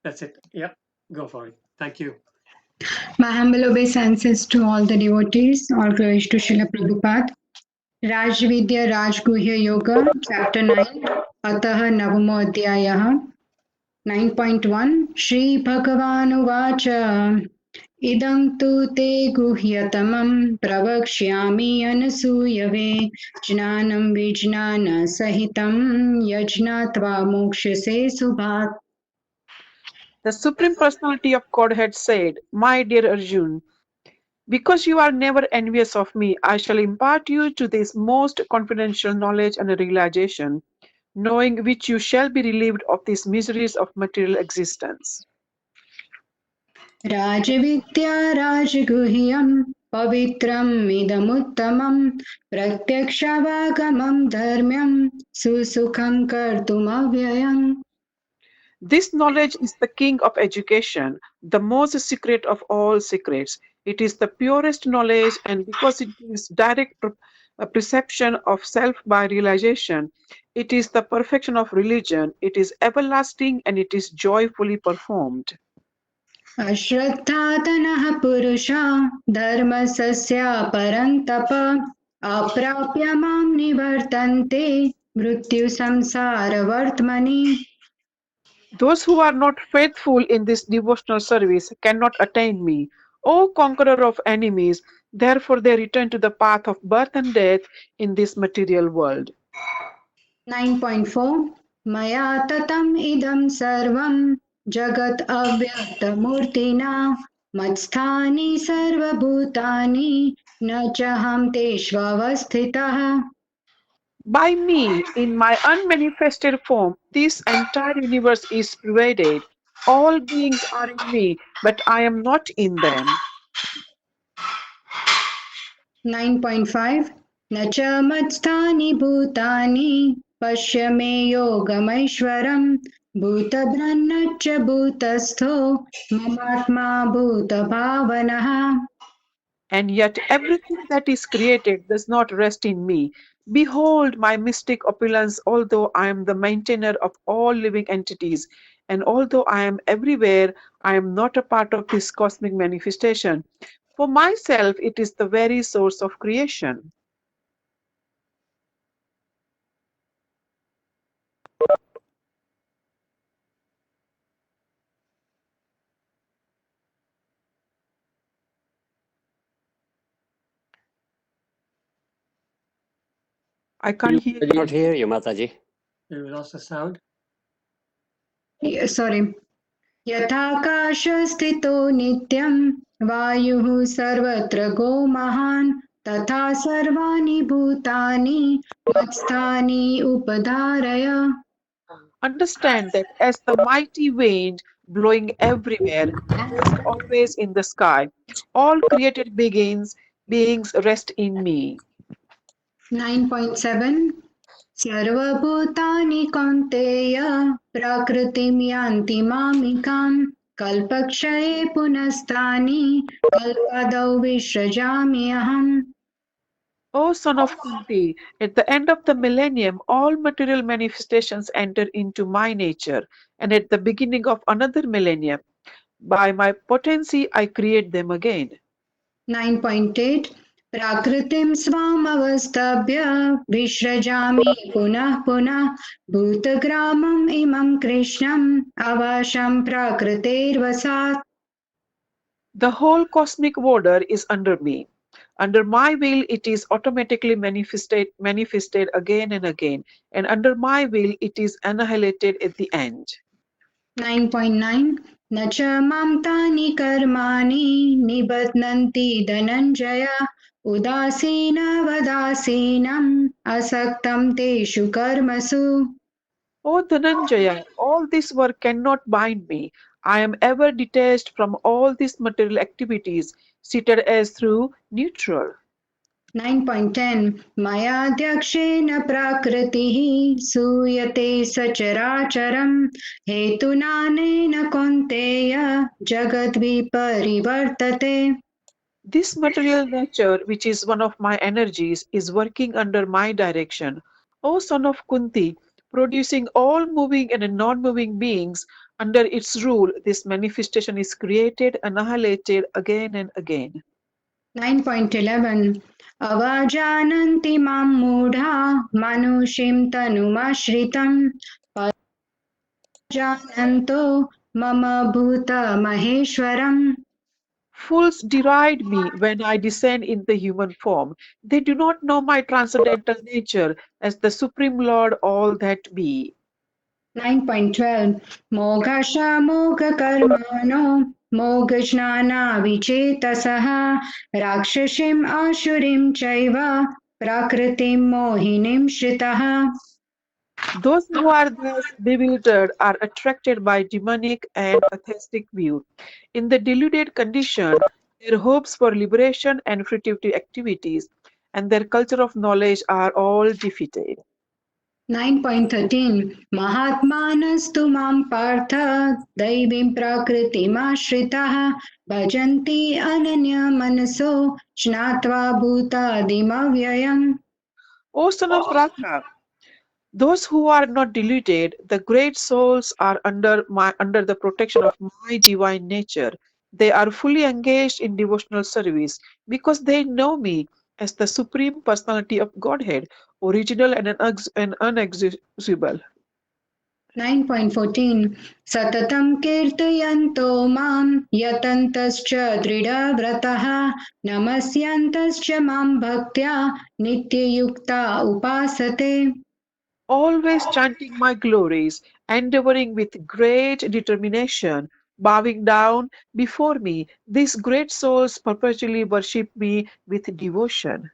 That's it. Yeah, go for it. Thank you. My humble obeisances to all the devotees, all glories to Srila Prabhupada. Rajvidya Rajguhya Yoga, Chapter 9, Atah Navamo Adhyayah, 9.1 Shri Bhagavanuvacha Idam tu te guhyatamam pravakshyami anasuyave jnanam vijnana sahitam yajnatva mokshase subhat. The Supreme Personality of Godhead said, My dear Arjun, because you are never envious of me, I shall impart you to this most confidential knowledge and realization, knowing which you shall be relieved of these miseries of material existence. राजविद्या राजगुह्यं पवित्रम् इदमुत्तमं प्रत्यक्षावागमं धर्म्यं सुसुखं कर्तुमव्ययम्. This knowledge is the king of education, the most secret of all secrets. It is the purest knowledge, and because it gives direct perception of self by realization, it is the perfection of religion. It is everlasting and it is joyfully performed. अश्रद्धातनः पुरुषा धर्मसस्या परन्तप अप्राप्य मां निवर्तन्ते मृत्युसंसारवर्त्मनि. Those who are not faithful in this devotional service cannot attain me. O conqueror of enemies, therefore they return to the path of birth and death in this material world. 9.4 मया ततम् इदं सर्वं जगत् अव्यक्तमूर्तिना मत्स्थानि सर्वभूतानि न चाहं तेष्वस्थितः. By me, in my unmanifested form, this entire universe is pervaded. All beings are in me, but I am not in them. 9.5 न च मत्स्थानि भूतानि पश्य मे योगमैश्वरम् भूतभृन्नच्च भूतस्थो ममात्मा भूतभावनः. And yet everything that is created does not rest in me. Behold my mystic opulence, although I am the maintainer of all living entities, and although I am everywhere, I am not a part of this cosmic manifestation. For myself, it is the very source of creation. I can't hear I cannot you. hear you, Mataji. We lost the sound. Sorry. यथाकाशस्थितो नित्यं वायुः सर्वत्र गो महान् तथा सर्वाणि भूतानि मत्स्थानि उपधारय. Understand that as the mighty wind blowing everywhere, rest always in the sky, all created beings rest in me. 9.7 सर्वभूतानि कौन्तेय प्रकृतिं यान्ति मामिकां कल्पक्षये पुनस्तानि कल्पादौ विसृजामि अहम्. O son of Kunti, at the end of the millennium, all material manifestations enter into my nature, and at the beginning of another millennium, by my potency, I create them again. 9.8 प्राकृतिं स्वामवस्थाभ्य विसृजामि पुनः पुनः भूतग्रामम् इमं कृष्णम् अवशं प्राकृतेर्वसात्. The whole cosmic order is under me. Under my will, it is automatically manifested again and again, and under my will, it is annihilated at the end. 9.9 न च मां तानि कर्माणि निबध्नन्ति धनञ्जय उदासीनवदासीनम् असक्तं तेषु कर्मसु. O Dhananjaya, all this work cannot bind me. I am ever detached from all these material activities, seated as through neutral. 9.10 मयाध्यक्षेण प्रकृतिः सूयते सचराचरम् हेतुनानेन कौन्तेय जगद्विपरिवर्तते. This material nature, which is one of my energies, is working under my direction. O son of Kunti, producing all moving and non moving beings, Under its rule, this manifestation is created, annihilated again and again. 9.11 अवाजानन्ति मां मूढा मानुषीं तनुमाश्रितं जानन्तो मम भूतमहेश्वरम्. Fools deride me when I descend in the human form. They do not know my transcendental nature as the Supreme Lord, all that be. 9.12 मोघशमोघकर्मणो मोघज्ञानाविचेतसः राक्षसीम् आसुरीं चैव प्रकृतिं मोहिनीं श्रितः. Those who are thus bewildered are attracted by demonic and atheistic view. In the deluded condition, their hopes for liberation and fruitive activities and their culture of knowledge are all defeated. 9.13 महात्मानस्तु मां पार्थ दैवीं प्रकृतिमाश्रिताः भजन्ति अनन्यमनसो ज्ञात्वा भूतादिमव्ययम्. O son of Raka, those who are not deluded, the great souls are under the protection of my divine nature. They are fully engaged in devotional service because they know me as the supreme personality of Godhead, original and unexhaustable. 9.14 सततं कीर्तयन्तो मां यतन्तश्च दृढव्रतः नमस्यन्तश्च मां भक्त्या नित्ययुक्ता उपासते. Always chanting my glories, endeavoring with great determination, bowing down before me, these great souls perpetually worship me with devotion.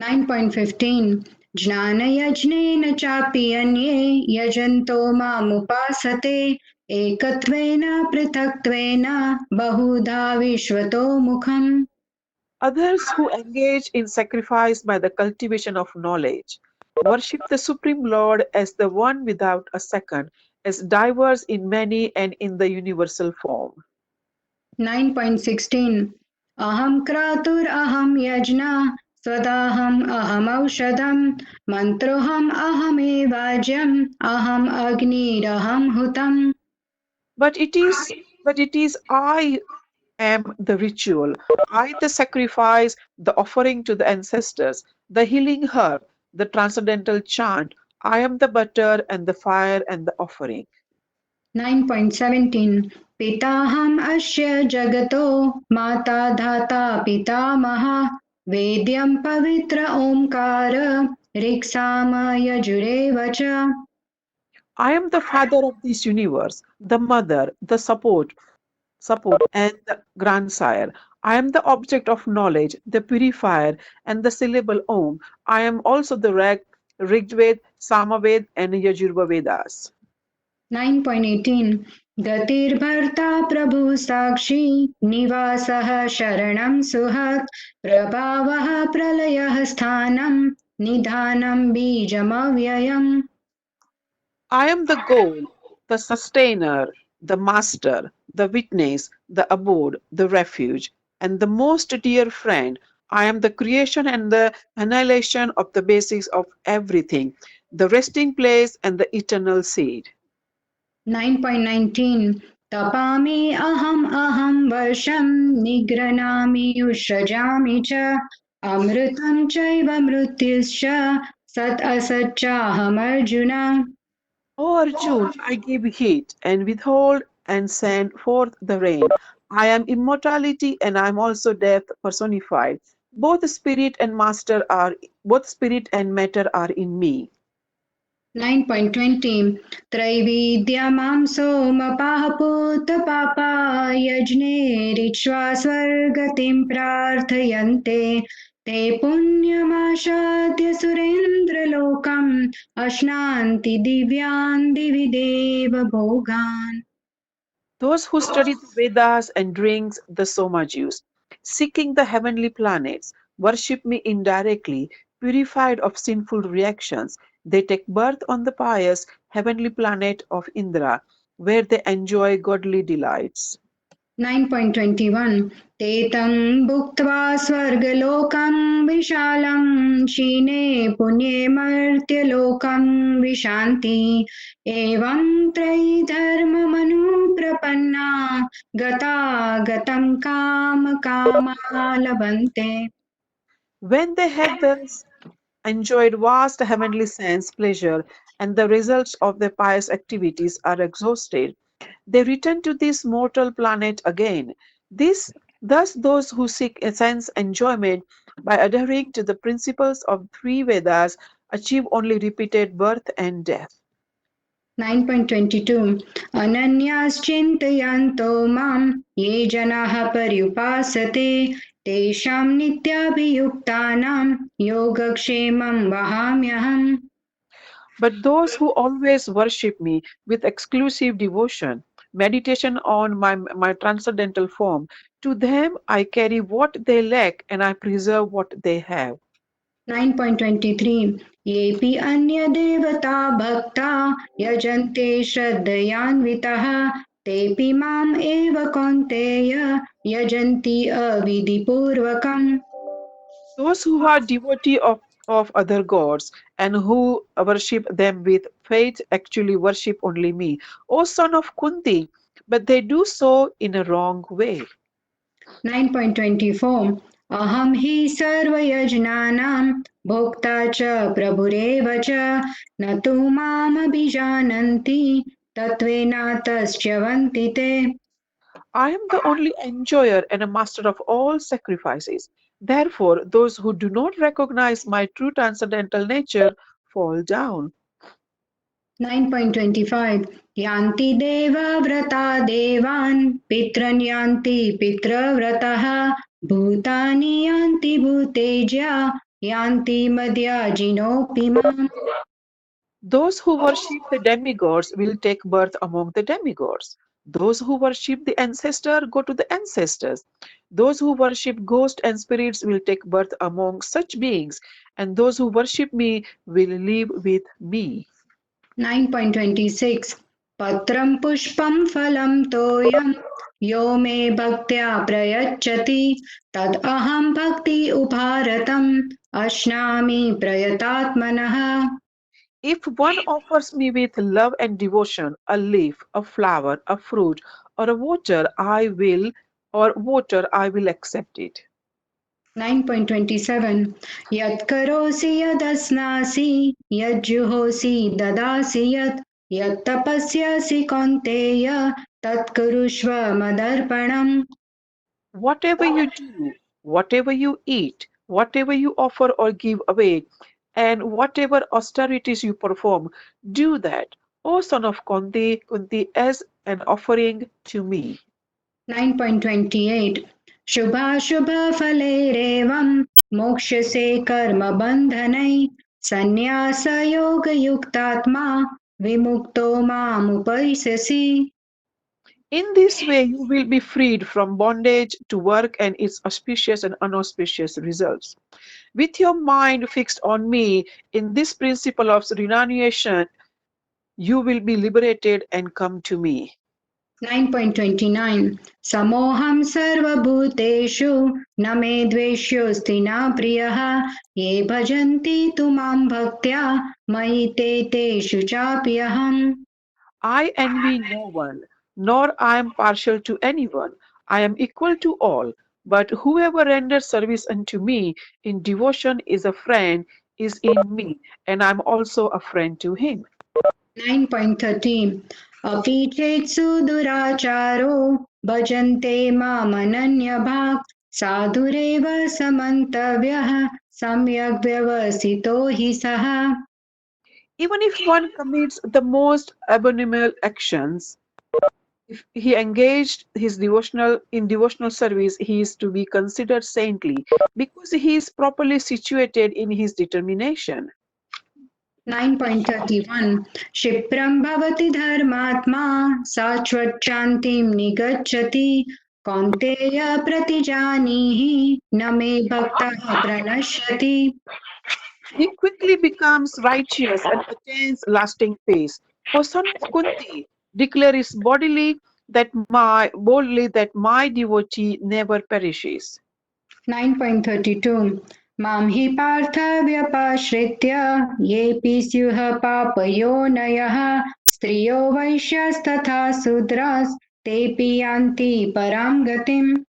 9.15 ज्ञानयज्ञेन चापि अन्ये यजन्तो मामुपासते एकत्वेन पृथक्त्वेन बहुधा विश्वतो मुखम्. Others who engage in sacrifice by the cultivation of knowledge worship the Supreme Lord as the one without a second, as diverse in many and in the universal form. 9.16 अहं क्रतुरहं यज्ञ स्वदाहम् अहमौषधम् मन्त्रोऽहम् अहमेवाज्यम् अहम् अग्निरहं हुतम्. But it is I am the ritual, I the sacrifice, the offering to the ancestors, the healing herb, the transcendental chant. I am the butter and the fire and the offering. 9.17 पिताहम् अस्य जगतो माता धाता पितामहः वेद्यं पवित्र ओङ्कार ऋक्साम यजुरेव च. I am the father of this universe, the mother, the support and the grandsire. I am the object of knowledge, the purifier, and the syllable Om. I am also the Rigved, Samaved, and Yajurva Vedas. 9.18 गतिर्भर्ता प्रभु साक्षी निवासः शरणं सुहृत् प्रभावः प्रलयः स्थानं निधानं बीजमव्ययम्. I am the goal, the sustainer, the master, the witness, the abode, the refuge, and the most dear friend. I am the creation and the annihilation of the basics of everything, the resting place and the eternal seed. 9.19 तपामि अहम् अहं वर्षं निगृह्णामि युष्यजामि च अमृतं चैव मृत्युश्च सत् असच्चाहमर्जुन. O Arjun, I give heat and withhold and send forth the rain. I am immortality and I am also death personified. Both spirit and matter are in me. 9.20 त्रैविद्यमां सोमपाः यज्ञेरिक्ष्वा स्वर्गतिं प्रार्थयन्ते ते पुण्यमाशाद्य सुरेन्द्रलोकम् अश्नान्ति दिव्यान् दिवि देव भोगान्. Those who study the Vedas and drinks the Soma juice, seeking the heavenly planets, worship me indirectly, purified of sinful reactions. They take birth on the pious heavenly planet of Indra, where they enjoy godly delights. 9.21 ते तं भुक्त्वा स्वर्गलोकं विशालं क्षीणे पुण्ये मर्त्यलोकं विशान्ति एवं त्रयी धर्ममनुप्रपन्ना गता गतं कामकामा लभन्ते. When they have thus enjoyed vast heavenly sense pleasure and the results of their pious activities are exhausted, they return to this mortal planet again. Thus, those who seek a sense enjoyment by adhering to the principles of three Vedas achieve only repeated birth and death. 9.22 अनन्याश्चिन्तयन्तो मां ये जनाः पर्युपासते तेषां नित्याभियुक्तानां योगक्षेमं वहाम्यहम्. But those who always worship me with exclusive devotion, meditation on my transcendental form, to them I carry what they lack and I preserve what they have. 9.23 येऽपि अन्यदेवता भक्ता यजन्ते श्रद्धयान्वितः तेऽपि माम् एव कौन्तेय यजन्ति अविधिपूर्वकम्. Those who are devotee of other gods and who worship them with faith actually worship only me, O son of Kunti, but they do so in a wrong way. 9.24 अहं हि सर्वयज्ञानां भोक्ता च प्रभुरेव च न तु मामभिजानन्ति तत्त्वेनातश्च्यवन्ति ते. I am the only enjoyer and a master of all sacrifices. Therefore, those who do not recognize my true transcendental nature fall down. 9.25 यान्ति देवव्रता देवान् पितॄन् यान्ति पितृव्रतः भूतानि यान्ति भूतेज्या यान्ति मद्याजिनोऽपि माम्. Those who worship the demigods will take birth among the demigods. Those who worship the ancestor go to the ancestors. Those who worship ghosts and spirits will take birth among such beings, and those who worship me will live with me. 9.26 पत्रं पुष्पं फलं तोयं यो मे भक्त्या प्रयच्छति तद् अहं भक्ति उपारतम् अश्नामि प्रयतात्मनः. If one offers me with love and devotion a leaf, a flower, a fruit, or a water, I will accept it. 9.27 यत्करोसि यदस्नासि यज्जुहोसि ददासि यत् यत्तपस्यसि कौन्तेय तत्कुरुष्व मदर्पणम्. Whatever you do, whatever you eat, whatever you offer or give away, and whatever austerities you perform, do that, O son of Kunti, as an offering to me. 9.28 शुभाशुभफलैरेवं मोक्ष्यसे कर्मबन्धनै सन्न्यासयोगयुक्तात्मा विमुक्तो मामुपैस्यसि. In this way, you will be freed from bondage to work and its auspicious and unauspicious results. With your mind fixed on me in this principle of renunciation, you will be liberated and come to me. 9.29 समोऽहं सर्वभूतेषु न मे द्वेष्योऽस्ति न प्रियः ये भजन्ति तु मां भक्त्या मयि ते तेषु चाप्यहम्. I envy no one, nor I am partial to anyone. I am equal to all. But whoever renders service unto me in devotion is a friend, is in me, and I am also a friend to him. 9.13 अपि चेत्सु दुराचारो भजन्ते मामनन्यभाक् साधुरेव समन्तव्यः सम्यग् व्यवसितो हि सः. Even if one commits the most abominable actions, if he engaged his devotional service, he is to be considered saintly because he is properly situated in his determination. 9.31 क्षिप्रं भवति धर्मात्मा शाश्वतशान्तिं निगच्छति कौन्तेय प्रतिजानीहि न मे भक्तः प्रणश्यति. He quickly becomes righteous and attains lasting peace. O son of Kunti, declare his bodily that my devotee never perishes. 9.32 Mam hi partha vyapashritya yepi syuha papayonayah striyo vaishyas sudras tepi yanti param gatim.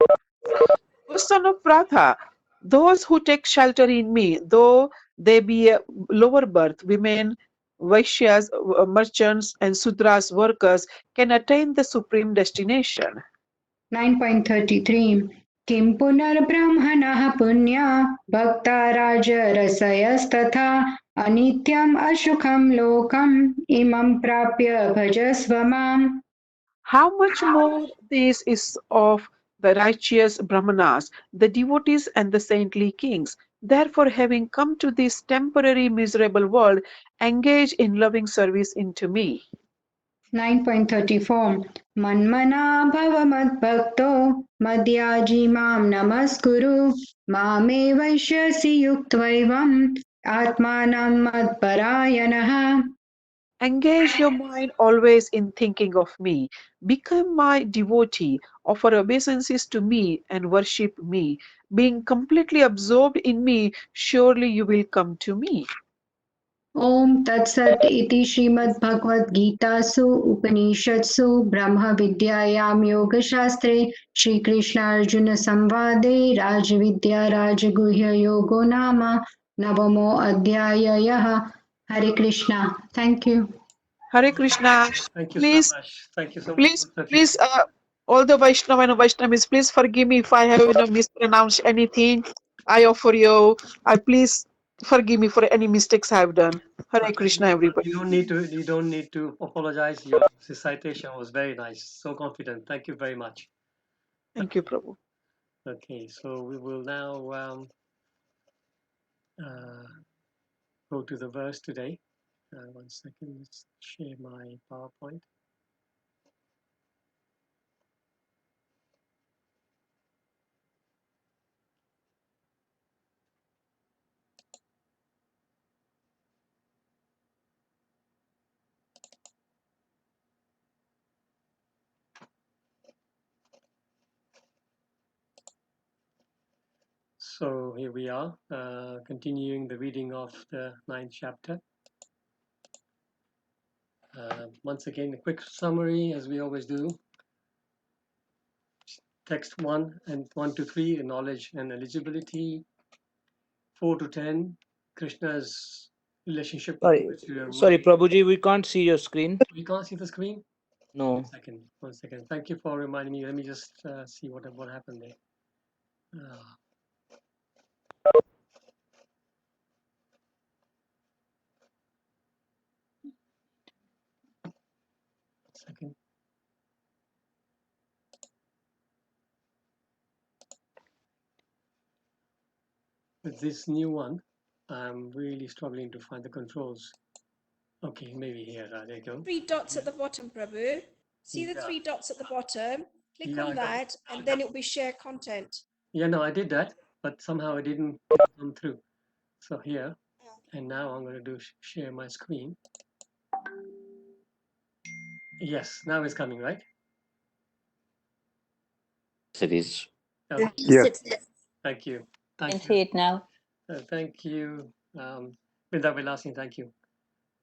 O son of Pratha, those who take shelter in me, though they be a lower birth, women, Vaishyas, merchants, and Sudras workers, can attain the supreme destination. 9.33 Kim punar brahmanah punya bhakta raja rasayasthatha anityam ashukham lokam imam prapya bhajasva mam. How much more this is of the righteous Brahmanas, the devotees, and the saintly kings. Therefore, having come to this temporary miserable world, engage in loving service into me. 9.34 Manmana bhava madbhakto madhyaji mam namaskuru mame vaishyasi yuktvaivam atmanam madparayanah. Engage your mind always in thinking of me. Become my devotee, offer obeisances to me, and worship me. Being completely absorbed in me, surely you will come to me. Om Tat Sat iti Srimad Bhagavad Gita Su Upanishadsu Brahma Vidyayam Yoga Shastre Shri Krishna Arjuna Samvade Raj Vidya Rajaguhya Yogo Nama Navamo Adhyayah. Hare Krishna. Thank you. Hare Krishna. Thank you so Please, much. Thank you so much, please, both of you. please, all the Vaishnava and Vaishnavis, please forgive me if I have mispronounced anything. I offer you. I please forgive me for any mistakes I have done. Hare Krishna, everybody. You don't need to apologize. Your citation was very nice. So confident. Thank you very much. Thank you, Prabhu. Okay, so we will now uh, go to the verse today. 1 second, let's share my PowerPoint. So here we are, continuing the reading of the 9th chapter. Once again, a quick summary, as we always do. Text 1 and 1 to 3, knowledge and eligibility. 4 to 10, Krishna's relationship with the material world. Sorry, Prabhuji, we can't see your screen. We can't see the screen? No. 1 second. Thank you for reminding me. Let me just see what happened there. Second. With this new one, I'm really struggling to find the controls. Okay, maybe here. There you go. 3 dots at the bottom, Prabhu. See the Yeah. 3 dots at the bottom? Click Yeah, on that, and then it will be share content. Yeah, no, I did that, but somehow it didn't come through. So here, and now I'm going to do share my screen. Yes, now it's coming, right? Yes, it is. Okay. Yes. Thank you. I can Thank see you. it now. Thank you. Vrinda Vilasini, thank you.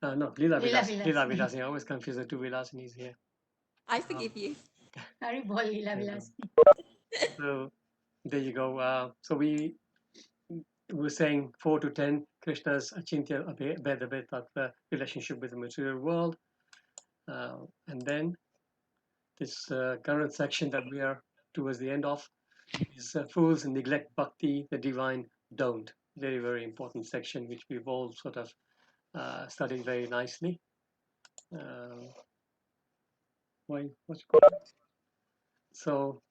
No, Leela Vilasini. Leela Vilasini. I always confuse the two Vilasinis here. I forgive you. Sorry, bol Leela Vilas. So there you go. So we were saying 4 to 10, Krishna's Achintya Bheda Tattva relationship with the material world. And then this current section that we are towards the end of is fools neglect bhakti, the divine don't. Very, very important section, which we've all sort of studied very nicely. What's going on? So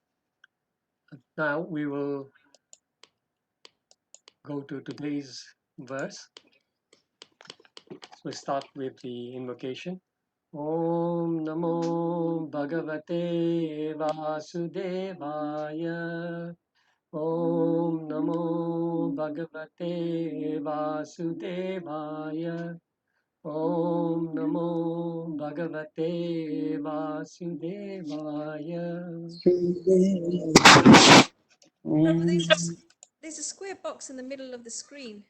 now we will go to today's verse. So we start with the invocation. Om Namo Bhagavate Vasudevaya. Om Namo Bhagavate Vasudevaya. Om Namo Bhagavate Vasudevaya. Prabhu, there's a square box in the middle of the screen.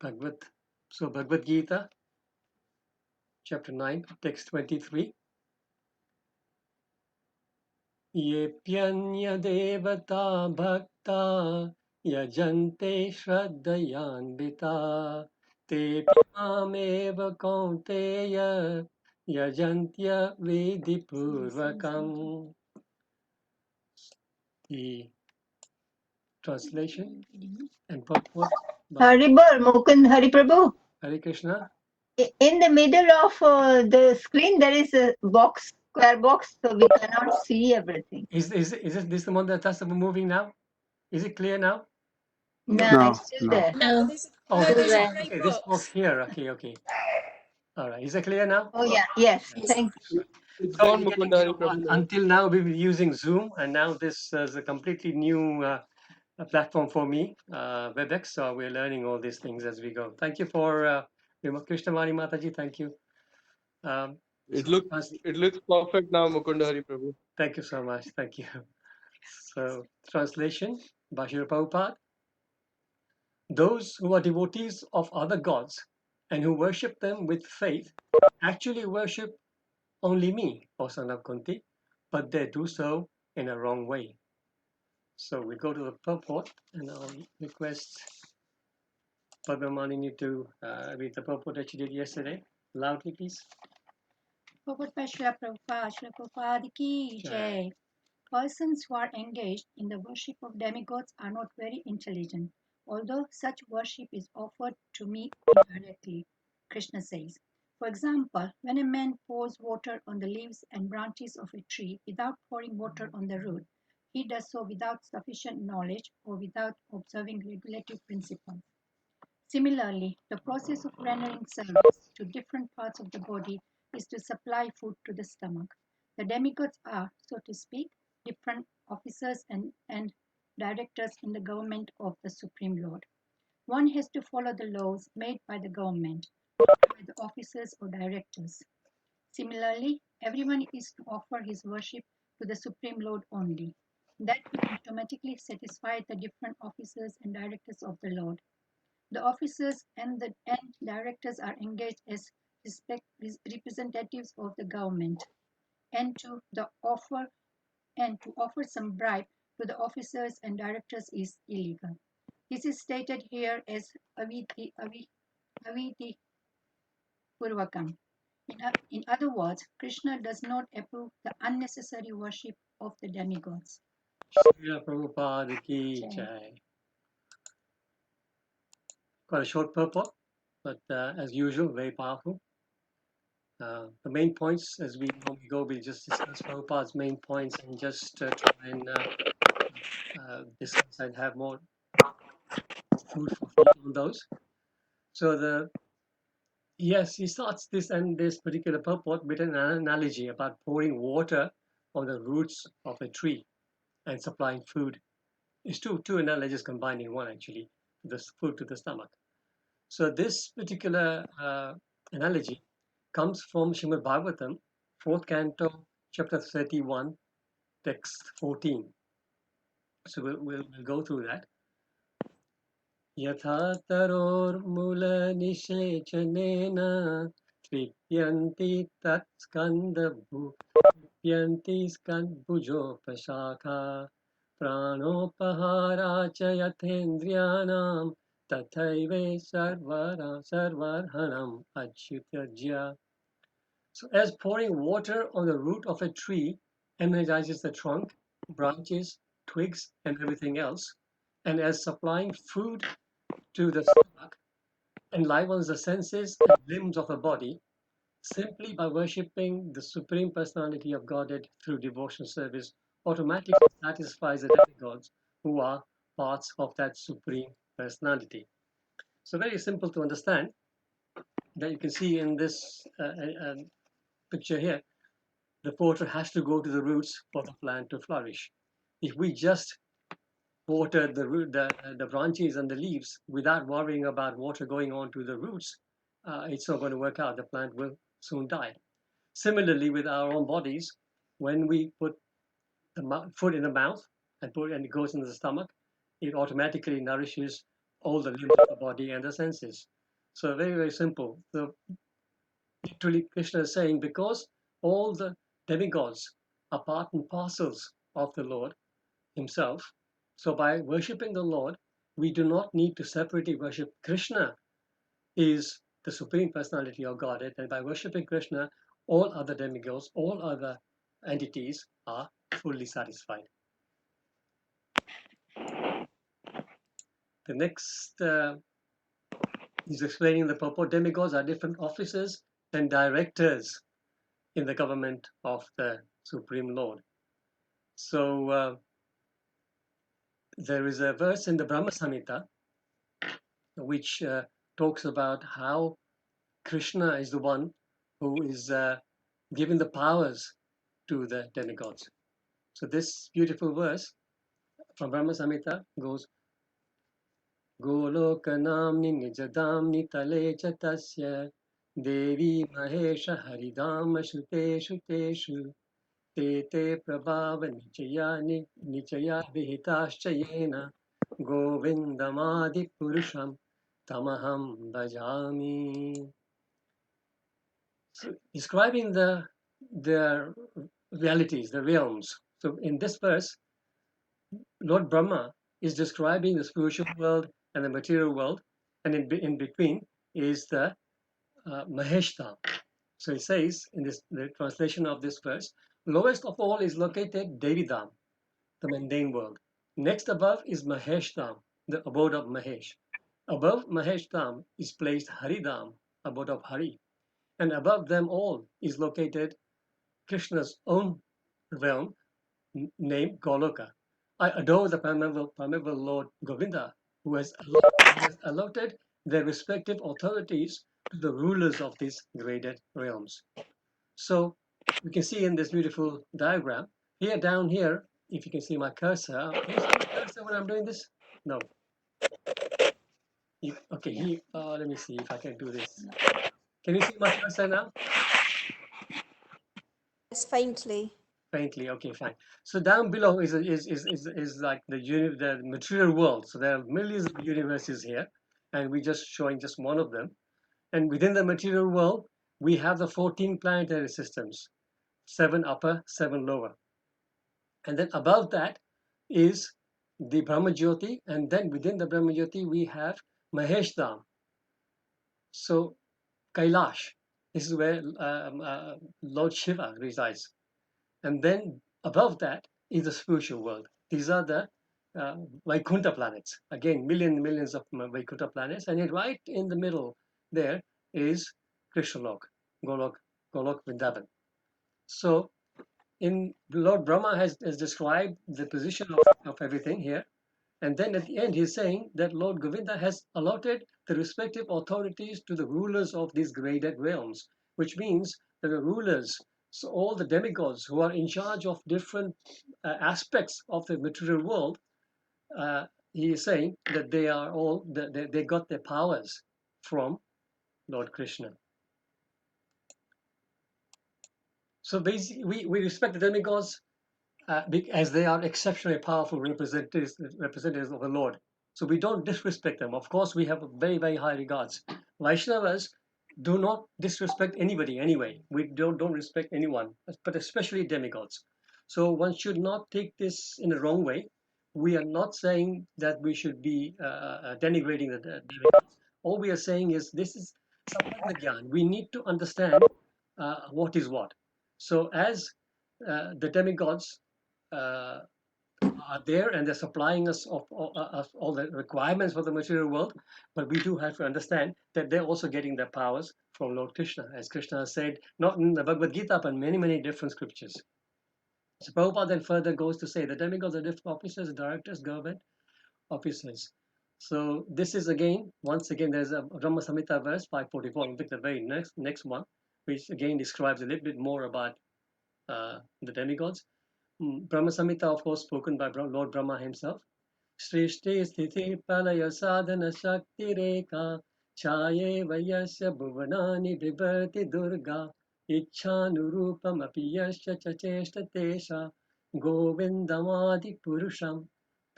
Bhagavad Gita, chapter 9, text 23. Yepyanya devata bhakta yajante shraddhayanvita te mameva kaunteya yajantya vidipurvakam. The translation and purport by Haribol, Mukund, Hari Prabhu. Hare Krishna. In the middle of the screen, there is a box, square box, so we cannot see everything. Is this the one that's moving now? Is it clear now? No, No, it's still no. there. No, there's a, Oh, no, this, there's a there. grey okay, this box box. here. Okay. All right. Is it clear now? Oh, yeah, yes, thank you. It's So gone, we're getting, Mukunda Hari Prabhu. until now we've been using Zoom, and now this is a completely new platform for me, WebEx. So we're learning all these things as we go. Thank you for Krishnavani Mataji. Thank you. It So looks perfect now, Mukunda Hari Prabhu. thank you so much. Thank you. So translation, Bhashira Prabhupada. Those who are devotees of other gods and who worship them with faith actually worship only me, O son of Kunti, but they do so in a wrong way. So we go to the purport, and I'll request Padmamani to read the purport that you did yesterday. Loudly, please. Purport by Srila Prabhupada. Srila Prabhupada ki jai. Persons who are engaged in the worship of demigods are not very intelligent, although such worship is offered to me indirectly, Krishna says. For example, when a man pours water on the leaves and branches of a tree without pouring water on the root, he does so without sufficient knowledge or without observing regulative principles. Similarly, the process of rendering service to different parts of the body is to supply food to the stomach. The demigods are, so to speak, different officers and directors in the government of the Supreme Lord. One has to follow the laws made by the government, not by the officers or directors. Similarly, everyone is to offer his worship to the Supreme Lord only. That will automatically satisfy the different officers and directors of the Lord. The officers and directors are engaged as representatives of the government, and to offer some bribe to the officers and directors is illegal. This is stated here as aviti purvakam. In other words, Krishna does not approve the unnecessary worship of the demigods. Srila Prabhupada ki Jai. jai. Quite a short purport, but as usual, very powerful. The main points, as we normally go, we just discuss Prabhupada's main points and just try and discuss and have more food for thought on those. So he starts this particular purport with an analogy about pouring water on the roots of a tree and supplying food. It's two analogies combined in one, actually, the food to the stomach. So this particular analogy comes from Srimad Bhagavatam, 4th canto, chapter 31, text 14. So we'll go through that. Yatha taror nisechanena tripyanti tat skandabhujo pasakha pranopahara cha yathendriyanam tathaive sarvarhanam achyutajya. So as pouring water on the root of a tree energizes the trunk, branches, twigs, and everything else, and as supplying food to the stomach enlivens the senses and limbs of the body, simply by worshipping the Supreme Personality of Godhead through devotional service automatically satisfies the demigods who are parts of that Supreme Personality. So very simple to understand, that you can see in this picture here. The water has to go to the roots for the plant to flourish. If we just watered the branches and the leaves without worrying about water going on to the roots, it's not going to work out. The plant will soon die. Similarly, with our own bodies, when we put the food in the mouth and it goes into the stomach, it automatically nourishes all the limbs of the body and the senses. So very, very simple. So literally Krishna is saying, because all the demigods are part and parcels of the Lord himself, so by worshipping the Lord, we do not need to separately worship Krishna is the Supreme Personality of Godhead, and by worshipping Krishna, all other demigods, all other entities are fully satisfied. The next is explaining the purport. Demigods are different officers and directors in the government of the Supreme Lord. So there is a verse in the Brahma Samhita which talks about how Krishna is the one who is giving the powers to the demigods. So this beautiful verse from Brahma Samhita goes, Golokanamni nijadamni tale chatasya Devi Mahesha Haridama Shuteshu Teshu Te Te Prabhava Nichaya Vihitaschayena Govindamadi Purusham Tamaham Bhajami. So describing the realities, the realms. So in this verse, Lord Brahma is describing the spiritual world and the material world, and in between is the Maheshtam. So it says in the translation of this verse, lowest of all is located Devidam, the mundane world. Next above is Maheshtam, the abode of Mahesh. Above Maheshtam is placed Haridam, abode of Hari. And above them all is located Krishna's own realm, named Goloka. I adore the primeval Lord Govinda, who has allotted their respective authorities to the rulers of these graded realms. So we can see in this beautiful diagram, here down here, if you can see my cursor, can you see my cursor when I'm doing this? No. Okay, let me see if I can do this. Can you see my cursor now? Yes, faintly. Faintly, okay, fine. So down below is like the material world. So there are millions of universes here, and we're just showing just one of them. And within the material world, we have the 14 planetary systems, 7 upper, 7 lower. And then above that is the Brahma Jyoti, and then within the Brahma Jyoti we have Mahesh Dham. So Kailash, this is where Lord Shiva resides. And then above that is the spiritual world. These are the Vaikuntha planets. Again, millions of Vaikuntha planets. And right in the middle there is Krishnalok, Golok Vrindavan. So in Lord Brahma has described the position of everything here. And then at the end, he's saying that Lord Govinda has allotted the respective authorities to the rulers of these graded realms, which means that the rulers, so all the demigods who are in charge of different aspects of the material world, he is saying that they are all, they got their powers from Lord Krishna. So basically, we respect the demigods as they are exceptionally powerful representatives of the Lord. So we don't disrespect them. Of course, we have very, very high regards. Vaishnavas do not disrespect anybody anyway. We don't respect anyone, but especially demigods. So one should not take this in the wrong way. We are not saying that we should be denigrating the demigods. All we are saying is this is Sampagna Gyan. We need to understand what is what. So as the demigods uh, are there and they're supplying us of all the requirements for the material world, but we do have to understand that they're also getting their powers from Lord Krishna, as Krishna has said, not in the Bhagavad Gita, but many different scriptures. So Prabhupada then further goes to say the demigods are different officers, directors, government officers. So this is again, once again, there's a Brahma Samhita verse 544, in fact, the very next one, which again describes a little bit more about the demigods. Brahma Samhita, of course, spoken by Lord Brahma himself. Srishti Sthiti Palaya Sadhana Shakti Rekha Chaye Vayasya Bhuvanani Vibharti Durga Ichhanurupam Apiyasya Chacheshta Tesha Govindamadi Purusham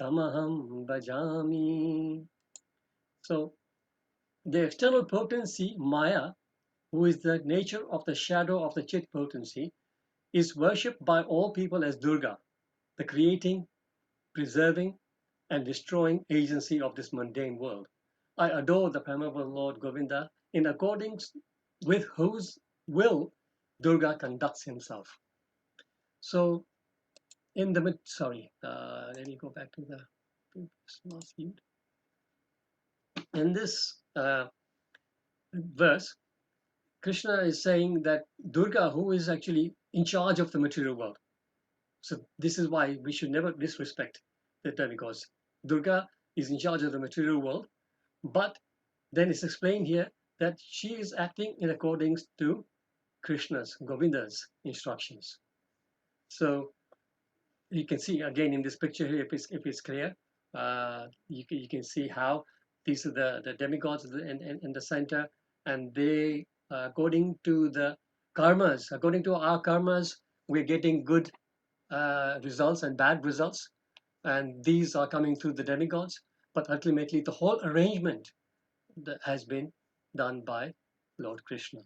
Tamaham Bhajami. So the external potency, Maya, who is the nature of the shadow of the Chit potency, is worshipped by all people as Durga, the creating, preserving, and destroying agency of this mundane world. I adore the Primeval Lord Govinda in accordance with whose will Durga conducts himself. So, in the let me go back to the last view. In this verse, Krishna is saying that Durga, who is actually in charge of the material world. So this is why we should never disrespect the demigods. Durga is in charge of the material world, but then it's explained here that she is acting in accordance to Krishna's, Govinda's instructions. So you can see again in this picture here, if it's clear, you can see how these are the demigods in the center, and they, according to the karmas, according to our karmas, we're getting good results and bad results, and these are coming through the demigods. But ultimately, the whole arrangement that has been done by Lord Krishna.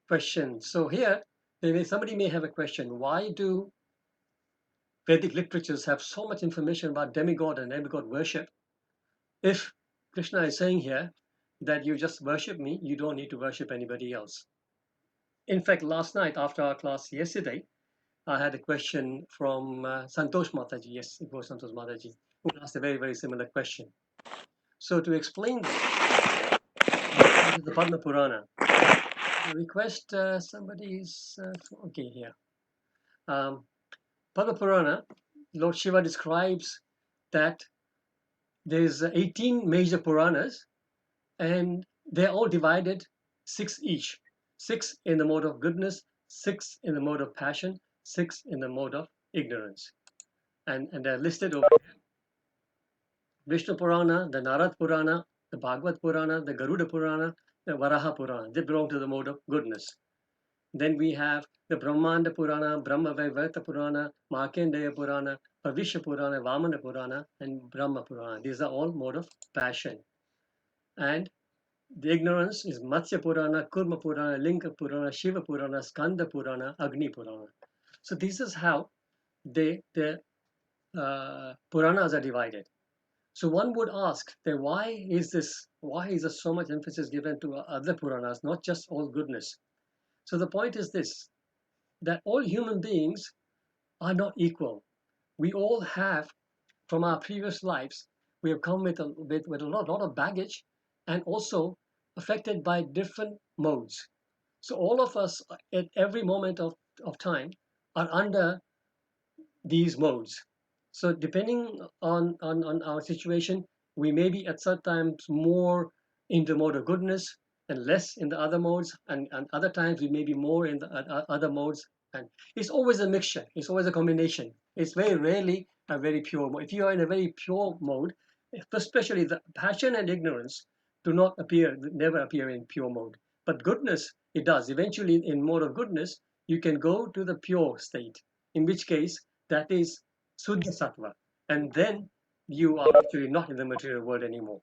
Question. So here, somebody may have a question. Why do Vedic literatures have so much information about demigod and demigod worship? If Krishna is saying here that you just worship me, you don't need to worship anybody else. In fact, last night after our class yesterday, I had a question from Santosh Mataji. Yes, it was Santosh Mataji who asked a very, very similar question. So to explain this, the Padma Purana, I request somebody's okay here. Padma Purana, Lord Shiva describes that there's 18 major Puranas, and they're all divided 6 each. 6 in the mode of goodness, 6 in the mode of passion, 6 in the mode of ignorance. And they're listed over here. Vishnu Purana, the Narad Purana, the Bhagavad Purana, the Garuda Purana, the Varaha Purana. They belong to the mode of goodness. Then we have the Brahmanda Purana, Brahma Vaivarta Purana, Markandeya Purana, Bhavishya Purana, Vamana Purana, and Brahma Purana. These are all mode of passion. And the ignorance is Matsya Purana, Kurma Purana, Linga Purana, Shiva Purana, Skanda Purana, Agni Purana. So this is how the Puranas are divided. So one would ask that why is there so much emphasis given to other Puranas, not just all goodness? So the point is this, that all human beings are not equal. We all have, from our previous lives, we have come with a lot of baggage, and also affected by different modes. So all of us at every moment of time are under these modes. So depending on our situation, we may be at certain times more in the mode of goodness and less in the other modes, and other times we may be more in the other modes. And it's always a mixture. It's always a combination. It's very rarely a very pure mode. If you are in a very pure mode, especially the passion and ignorance never appear in pure mode. But goodness, it does. Eventually, in mode of goodness, you can go to the pure state, in which case that is Suddha Sattva. And then you are actually not in the material world anymore.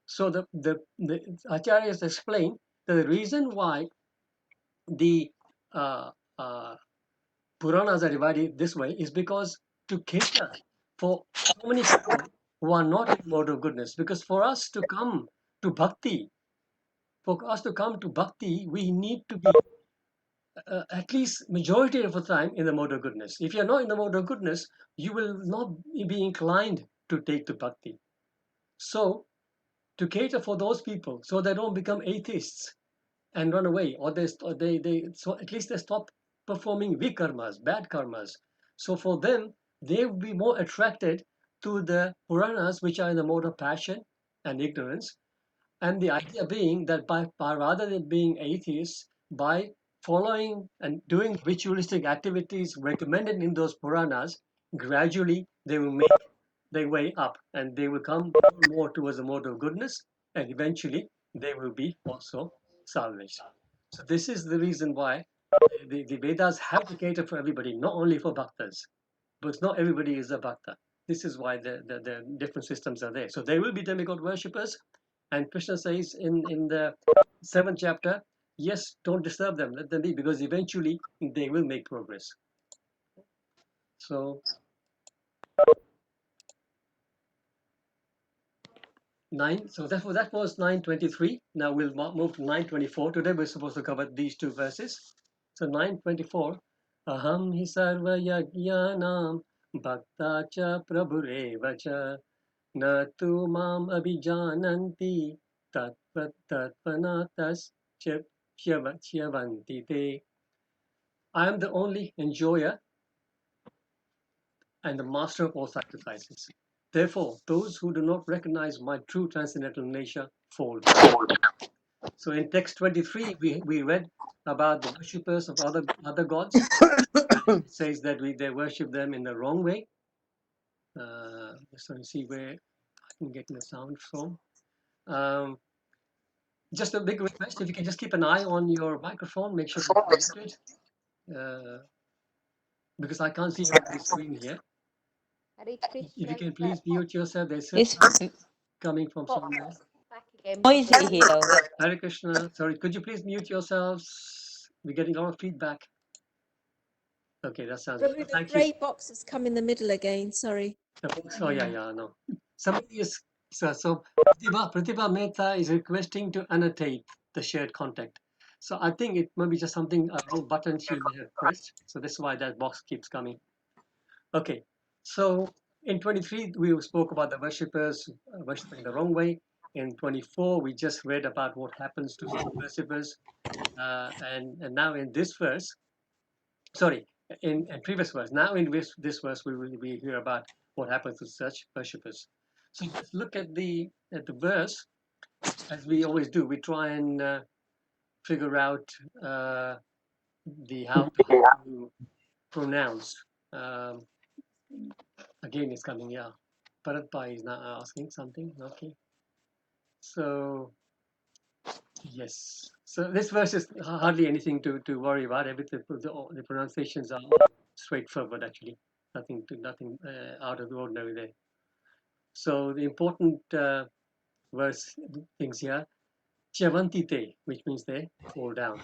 So the Acharyas explain that the reason why the Puranas are divided this way is because to cater for so many people who are not in mode of goodness. Because for us to come to bhakti, we need to be at least majority of the time in the mode of goodness. If you're not in the mode of goodness, you will not be inclined to take to bhakti. So to cater for those people so they don't become atheists and run away, or so at least they stop performing vikarmas, bad karmas. So for them, they will be more attracted to the Puranas, which are in the mode of passion and ignorance. And the idea being that by rather than being atheists, by following and doing ritualistic activities recommended in those Puranas, gradually they will make their way up and they will come more towards the mode of goodness, and eventually they will be also salvaged. So this is the reason why the Vedas have to cater for everybody, not only for bhaktas, but not everybody is a bhakta. This is why the different systems are there. So there will be demigod worshippers, and Krishna says in the 7th chapter, yes, don't disturb them, let them be, because eventually they will make progress. So 9, so that was 923. Now we'll move to 924. Today we're supposed to cover these two verses. So 924, aham hi sarva yajnanam bhakta cha prabhureva cha na tu mam abhijananti tattvanatas chyavanti te. I am the only enjoyer and the master of all sacrifices. Therefore, those who do not recognize my true transcendental nature fall down. So in text 23, we read about the worshippers of other gods. It says that they worship them in the wrong way. Just trying to see where I can get the sound from. Just a big request, if you can just keep an eye on your microphone, make sure it's muted, because I can't see the screen here. If you can please mute yourself, there's It's coming from somewhere. noisy here. Hare Krishna, sorry, could you please mute yourselves? We're getting a lot of feedback. Okay, that sounds Prabhu, good. the Thank grey you. box has come in the middle again. Sorry. Oh, yeah, no. Somebody is, so Pratibha Mehta is requesting to annotate the shared contact. So I think it might be just something, a wrong button she may have pressed. So that's why that box keeps coming. Okay, so in 23, we spoke about the worshippers worshipping the wrong way. In 24, we just read about what happens to such worshippers. And now in this verse, sorry, in previous verse, now in this verse, we hear about what happens to such worshippers. So just look at the verse, as we always do. We try and figure out how to pronounce. Again, it's coming. Yeah, Bharatbhai is now asking something. Okay, so yes, so this verse is hardly anything to worry about. Everything, the pronunciations are straightforward. Actually, nothing out of the ordinary there. So the important verse things here, Chavantite, which means they fall down.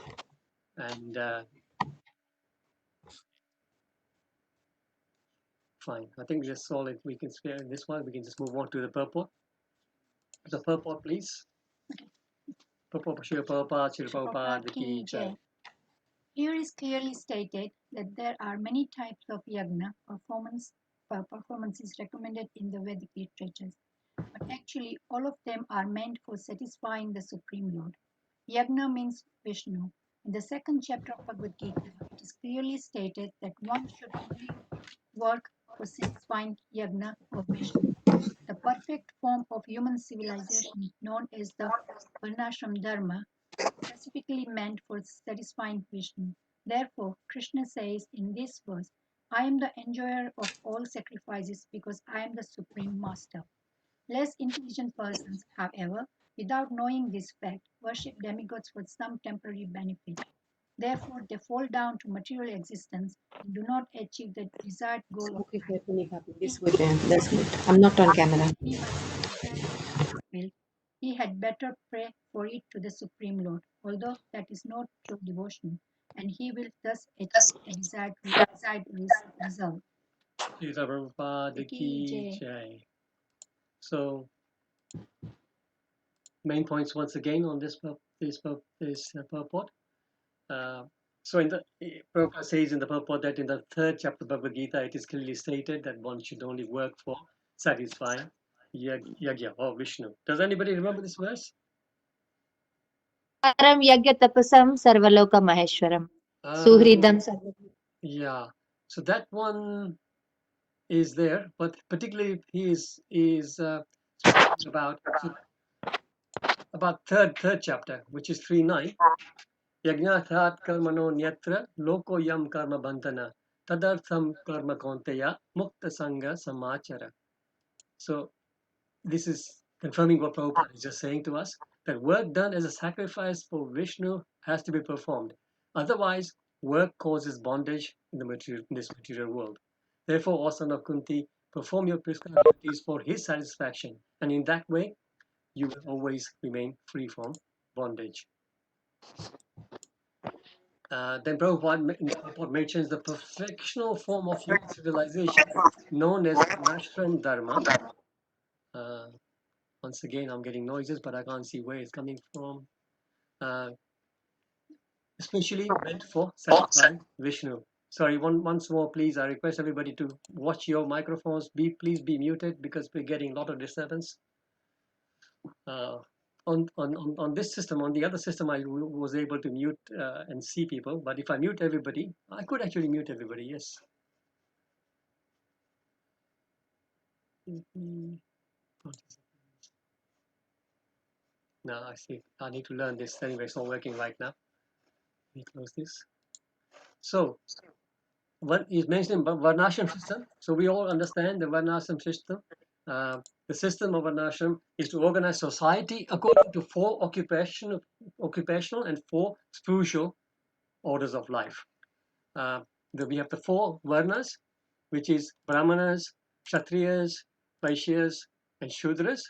And fine, I think that's all we can spare in this one. We can just move on to the purport. The purport, please. Purport, Srila Prabhupada ki jai. Here is clearly stated that there are many types of yagna performances recommended in the Vedic literatures, but actually all of them are meant for satisfying the Supreme Lord. Yagna means Vishnu. In the 2nd chapter of Bhagavad Gita, it is clearly stated that one should only work for satisfying yagna of Vishnu. The perfect form of human civilization, known as the Varnashram Dharma, is specifically meant for satisfying Vishnu. Therefore, Krishna says in this verse, I am the enjoyer of all sacrifices because I am the Supreme Master. Less intelligent persons, however, without knowing this fact, worship demigods for some temporary benefit. Therefore, they fall down to material existence and do not achieve the desired goal of life. This good, that's good. I'm not on camera. Anyone who desires God's will, he had better pray for it to the Supreme Lord, although that is not true devotion, and he will thus achieve the desired result. Srila Prabhupada ki jai. So main points once again on this purport. So in the Prabhupada says in the purport that in the 3rd chapter of Bhagavad Gita, it is clearly stated that one should only work for satisfying Yagya or Vishnu. Does anybody remember this verse? Param yagya tapasam sarvaloka maheshwaram. Suhridam sarvaloka. Yeah. So that one is there, but particularly he is speaking about third chapter, which is 3:9. Yajnathat karmano nyatra loko yam karma bandhana tadartham karma konteya mukta sangha samachara. So this is confirming what Prabhupada is just saying to us, that work done as a sacrifice for Vishnu has to be performed. Otherwise, work causes bondage in this material world. Therefore, O son of Kunti, perform your prescribed duties for his satisfaction, and in that way, you will always remain free from bondage. Then Prabhupada mentions the perfectional form of human civilization known as Varnashram Dharma. Once again, I'm getting noises, but I can't see where it's coming from. Especially meant for satisfying Vishnu. Sorry, once more, please. I request everybody to watch your microphones. Please be muted because we're getting a lot of disturbance. On this system, on the other system, I was able to mute and see people. But if I mute everybody, I could actually mute everybody. Yes. Now I see. I need to learn this. Anyway, it's not working right now. Let me close this. So, what is mentioned in Varnashram system. So we all understand the Varnashram system. The system of Varnashram is to organize society according to 4 occupational and 4 spiritual orders of life. We have the 4 Varnas, which is Brahmanas, Kshatriyas, Vaishyas, and Shudras,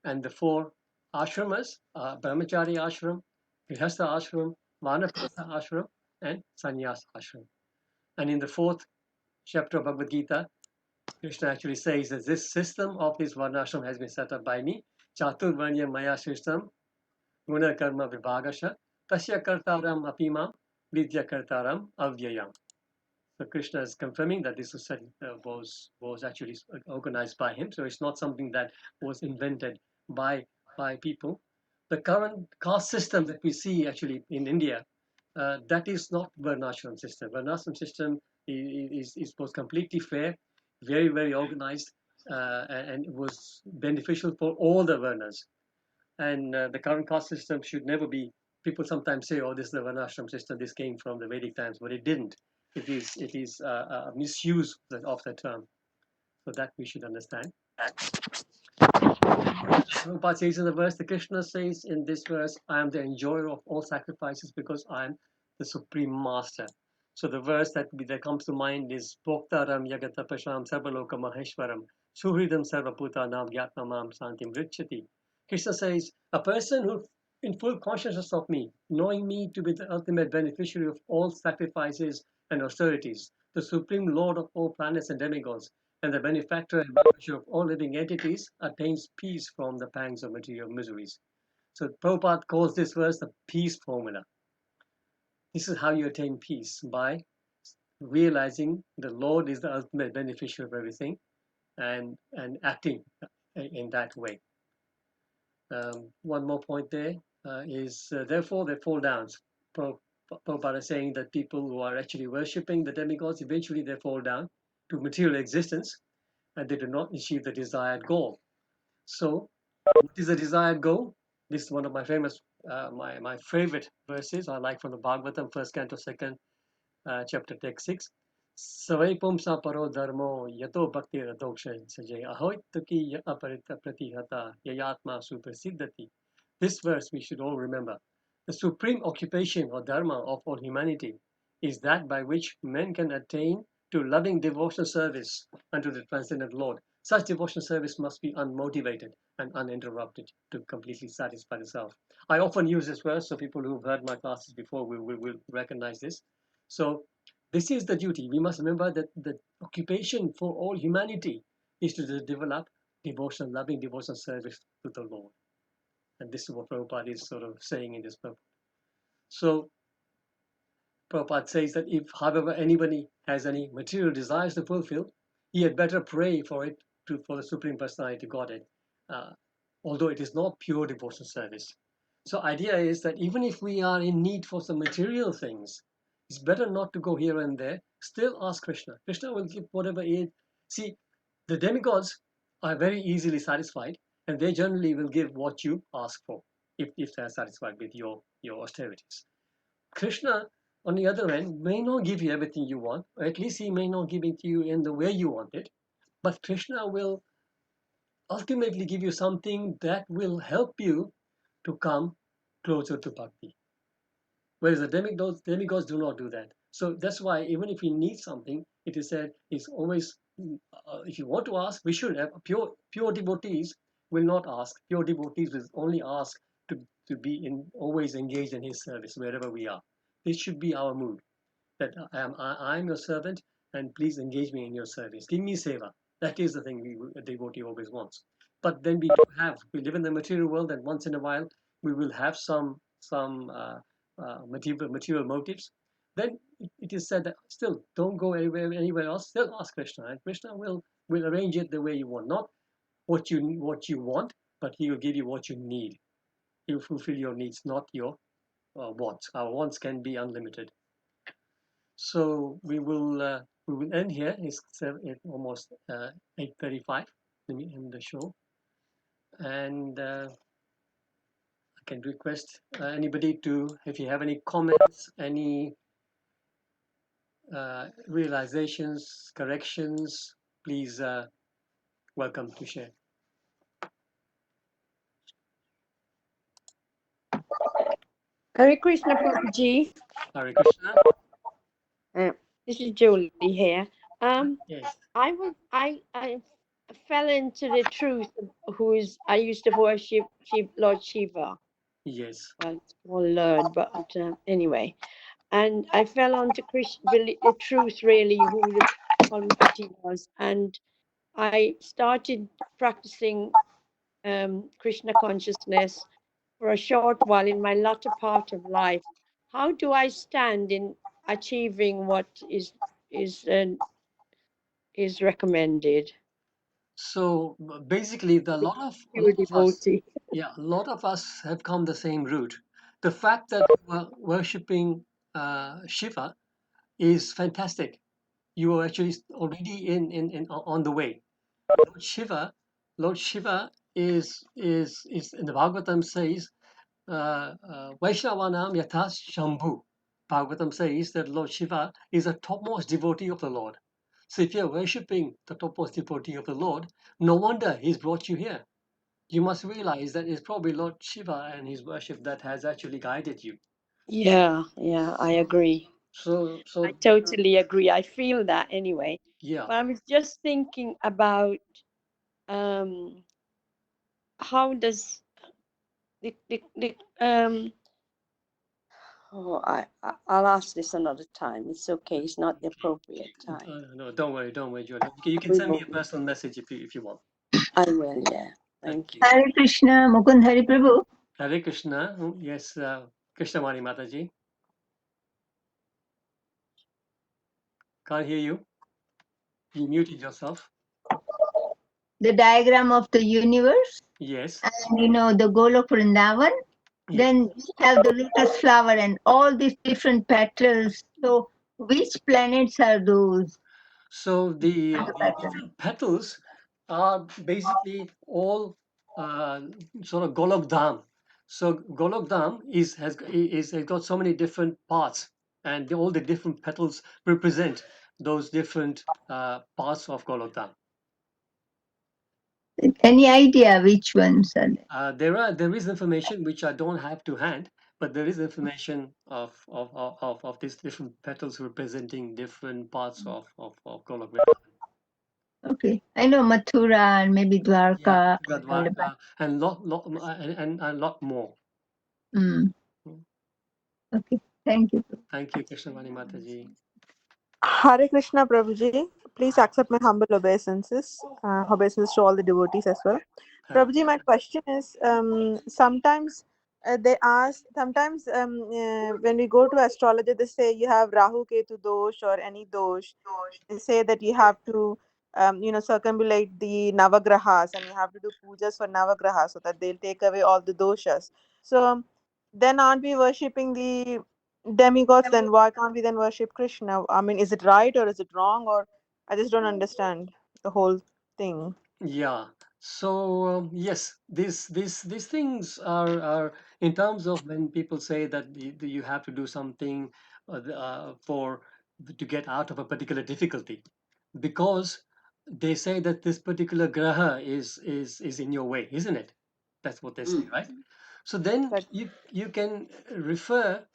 and the 4 ashramas, Brahmachari ashram, Grihastha ashram, Vanaprastha ashram, and Sannyas ashram. And in the 4th chapter of Bhagavad Gita, Krishna actually says that this system of this Varnashram has been set up by me. Chaturvanya Maya System, Guna Karma Vibhagasha, Tasya Kartaram Apimam, Vidya Kartaram Avyayam. So Krishna is confirming that this was actually organized by him. So it's not something that was invented by people. The current caste system that we see actually in India, that is not Varnashram system. Varnashram system was completely fair, very, very organized, and it was beneficial for all the Varnas. And the current caste system should never be. People sometimes say, "Oh, this is the Varnashram system. This came from the Vedic times," but it didn't. It is a misuse of the term, so that we should understand. Prabhupada says in the verse, the Krishna says in this verse, I am the enjoyer of all sacrifices because I am the supreme master. So the verse that comes to mind is Bhoktaram Yagatapasham Sarvaloka Maheshwaram Suhridam Sarvaputanam Yatmamam Santim Richati. Krishna says, a person who in full consciousness of me, knowing me to be the ultimate beneficiary of all sacrifices and austerities, the supreme lord of all planets and demigods, and the benefactor and beneficiary of all living entities, attains peace from the pangs of material miseries. So Prabhupada calls this verse the peace formula. This is how you attain peace, by realizing the Lord is the ultimate beneficiary of everything and acting in that way. One more point there is therefore they fall down. Prabhupada is saying that people who are actually worshipping the demigods, eventually they fall down to material existence and they do not achieve the desired goal. So, what is the desired goal? This is one of my famous, my favorite verses I like from the Bhagavatam, first canto, second chapter, text 6. Savai pumsa paro dharmo yato bhakti radoksha sajay ahoituki aparita pratihata yayatma suprasiddhati. This verse we should all remember. The supreme occupation or dharma of all humanity is that by which men can attain to loving devotional service unto the transcendent Lord. Such devotional service must be unmotivated and uninterrupted to completely satisfy the self. I often use this verse, so people who've heard my classes before will recognize this. So this is the duty. We must remember that the occupation for all humanity is to develop loving devotional service to the Lord. And this is what Prabhupada is sort of saying in this purport. So Prabhupada says that if, however, anybody has any material desires to fulfill, he had better pray for it for the Supreme Personality Godhead, although it is not pure devotional service. So idea is that even if we are in need for some material things, it's better not to go here and there. Still ask Krishna. Krishna will give whatever aid. See, the demigods are very easily satisfied, and they generally will give what you ask for if they are satisfied with your austerities. Krishna, on the other hand, may not give you everything you want, or at least he may not give it to you in the way you want it, but Krishna will ultimately give you something that will help you to come closer to bhakti. Whereas the demigods do not do that. So that's why even if you need something, it is said it's always, if you want to ask, we should have pure devotees will not ask. Pure devotees will only ask to be always engaged in his service wherever we are. This should be our mood, that I am your servant and please engage me in your service. Give me seva. That is the thing a devotee always wants. But then we live in the material world, and once in a while we will have some material motives. Then it is said that still don't go anywhere else. Still ask Krishna, and Krishna will arrange it the way you want, not what you want, but he will give you what you need. He will fulfill your needs, not your wants. Our wants can be unlimited. So we will end here. It's almost 8:35. Let me end the show, and I can request anybody to, if you have any comments, any realizations, corrections, please welcome to share. Hare Krishna Prabhuji. Hare Krishna. This is Julie here. Yes. I fell into the truth I used to worship Lord Shiva. Yes. Well, it's all learned, but anyway. And I fell onto the truth, really, who the Almighty was. And I started practicing Krishna consciousness for a short while in my latter part of life. How do I stand in achieving what is recommended? So basically, a lot of us, a lot of us have come the same route. The fact that we're worshipping Shiva is fantastic. You are actually already on the way. Lord Shiva is in the Bhagavatam says Vaishnavanam Yathas Shambhu. Bhagavatam says that Lord Shiva is a topmost devotee of the Lord. So if you're worshipping the topmost devotee of the Lord, no wonder he's brought you here. You must realize that it's probably Lord Shiva and his worship that has actually guided you. Yeah, I agree. So I totally agree. I feel that anyway. Yeah. But I was just thinking about how does I'll ask this another time. It's okay. It's not the appropriate time. No, don't worry, Jordan. You can send me a personal message if you want. I will, yeah. Thank you. Hare Krishna, Mukunda Hari Prabhu. Hare Krishna. Yes, Krishnamani Mataji. Can't hear you. You muted yourself. The diagram of the universe. Yes. And the Golok Vrindavan. Yes. Then we have the lotus flower and all these different petals. So which planets are those? So the different petals are basically all sort of Golok Dham. So Golok Dham has got so many different parts, and all the different petals represent those different parts of Golok Dham. Any idea which ones are there? There is information which I don't have to hand, but there is information of these different petals representing different parts of Golok Dham. Okay, I know Mathura and maybe Dwarka. Yeah, Dwarka and a lot more. Okay, thank you. Thank you, Krishnamani Mataji. Hare Krishna Prabhuji, please accept my humble obeisances to all the devotees as well. Prabhuji, my question is, sometimes they ask, when we go to astrologer, they say you have Rahu Ketu dosh or any dosh. They say that you have to, circumambulate the Navagrahas and you have to do pujas for Navagrahas so that they'll take away all the doshas. So then aren't we worshipping the demigods? Then why can't we then worship Krishna? I mean, is it right or is it wrong? Or I just don't understand the whole thing. Yeah, So yes, these things are in terms of when people say that you have to do something for to get out of a particular difficulty, because they say that this particular graha is in your way, isn't it? That's what they say, right? So then Right. you can refer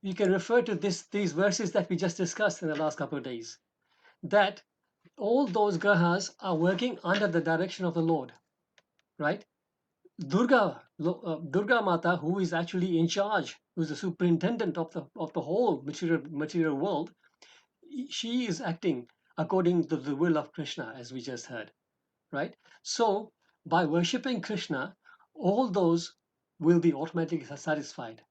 to these verses that we just discussed in the last couple of days, that all those grahas are working under the direction of the Lord, right? Durga Mata, who is actually in charge, who is the superintendent of the whole material world, she is acting according to the will of Krishna, as we just heard, right? So by worshipping Krishna, all those will be automatically satisfied.